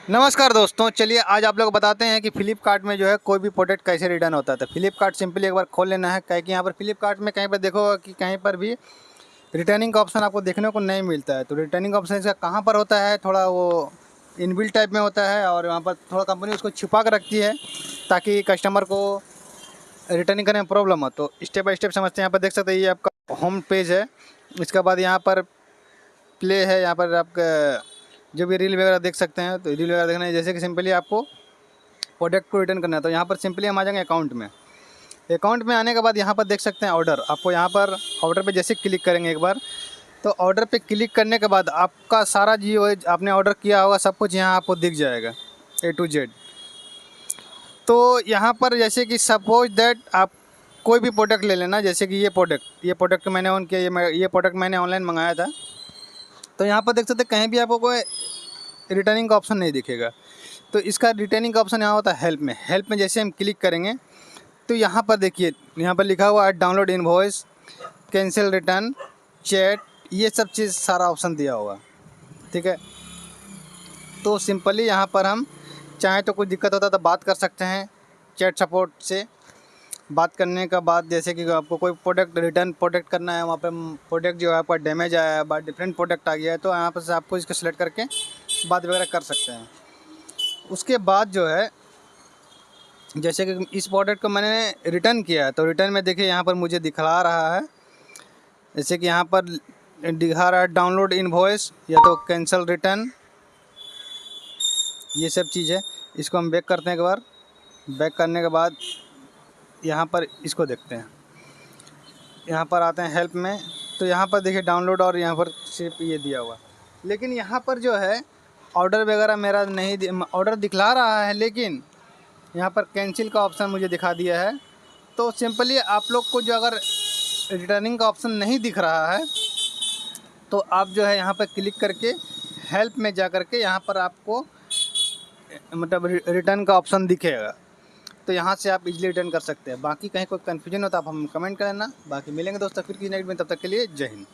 नमस्कार दोस्तों, चलिए आज आप लोग बताते हैं कि फ्लिपकार्ट में जो है कोई भी प्रोडक्ट कैसे रिटर्न होता है। तो फ्लिपकार्ट सिंपली एक बार खोल लेना है। कहीं कि यहाँ पर फ्लिपकार्ट में कहीं पर देखो कि कहीं पर भी रिटर्निंग का ऑप्शन आपको देखने को नहीं मिलता है। तो रिटर्निंग ऑप्शन इसका कहाँ पर होता है, थोड़ा वो इनबिल्ट टाइप में होता है और वहाँ पर थोड़ा कंपनी उसको छुपा कर रखती है ताकि कस्टमर को रिटर्निंग करने में प्रॉब्लम हो। तो स्टेप बाय स्टेप समझते हैं। यहाँ पर देख सकते हैं ये आपका होम पेज है। इसके बाद यहाँ पर प्ले है, यहाँ पर आपका जो भी रील वगैरह देख सकते हैं। तो रील वगैरह देखना है, जैसे कि सिंपली आपको प्रोडक्ट को रिटर्न करना है। तो यहाँ पर सिंपली हम आ जाएंगे अकाउंट में। अकाउंट में आने के बाद यहाँ पर देख सकते हैं ऑर्डर। आपको यहाँ पर ऑर्डर पे जैसे क्लिक करेंगे एक बार, तो ऑर्डर पे क्लिक करने के बाद आपका सारा जो आपने ऑर्डर किया होगा सब कुछ यहाँ आपको दिख जाएगा A to Z। तो यहाँ पर जैसे कि सपोज दैट आप कोई भी प्रोडक्ट ले लेना, जैसे कि ये प्रोडक्ट मैंने ऑन किया, ये प्रोडक्ट मैंने ऑनलाइन मंगाया था। तो यहाँ पर देख सकते हैं कहीं भी आपको कोई रिटर्निंग का ऑप्शन नहीं दिखेगा। तो इसका रिटर्निंग का ऑप्शन यहाँ होता है हेल्प में। हेल्प में जैसे हम क्लिक करेंगे तो यहाँ पर देखिए, यहाँ पर लिखा हुआ है download invoice, cancel return, chat, ये सब चीज़ सारा ऑप्शन दिया हुआ। ठीक है, तो सिंपली यहाँ पर हम चाहें तो कुछ दिक्कत होता है तो बात कर सकते हैं चैट सपोर्ट से। बात करने का बाद जैसे कि आपको कोई प्रोडक्ट रिटर्न प्रोडक्ट करना है, वहाँ पर प्रोडक्ट जो है आपका डैमेज आया है, बाद डिफरेंट प्रोडक्ट आ गया है, तो यहाँ पर से आपको इसको सिलेक्ट करके बात वगैरह कर सकते हैं। उसके बाद जो है जैसे कि इस प्रोडक्ट को मैंने रिटर्न किया है, तो रिटर्न में देखिए यहाँ पर मुझे दिखा रहा है, जैसे कि यहाँ पर दिखा रहा है डाउनलोड इनवॉइस या तो कैंसिल रिटर्न, ये सब चीज़ है। इसको हम बैक करते हैं एक बार। बैक करने के बाद यहाँ पर इसको देखते हैं, यहाँ पर आते हैं हेल्प में। तो यहाँ पर देखिए डाउनलोड और यहाँ पर सिर्फ ये दिया हुआ, लेकिन यहाँ पर जो है ऑर्डर वगैरह मेरा नहीं, ऑर्डर दिखला रहा है लेकिन यहाँ पर कैंसिल का ऑप्शन मुझे दिखा दिया है। तो सिंपली आप लोग को जो अगर रिटर्निंग का ऑप्शन नहीं दिख रहा है तो आप जो है यहाँ पर क्लिक करके हेल्प में जा कर के यहाँ पर आपको मतलब रिटर्न का ऑप्शन दिखेगा। तो यहाँ से आप इजीली रिटर्न कर सकते हैं। बाकी कहीं कोई कन्फ्यूजन हो तो आप हम कमेंट कर लेना। बाकी मिलेंगे दोस्तों फिर किसी नेक्स्ट में, तब तक के लिए जय हिंद।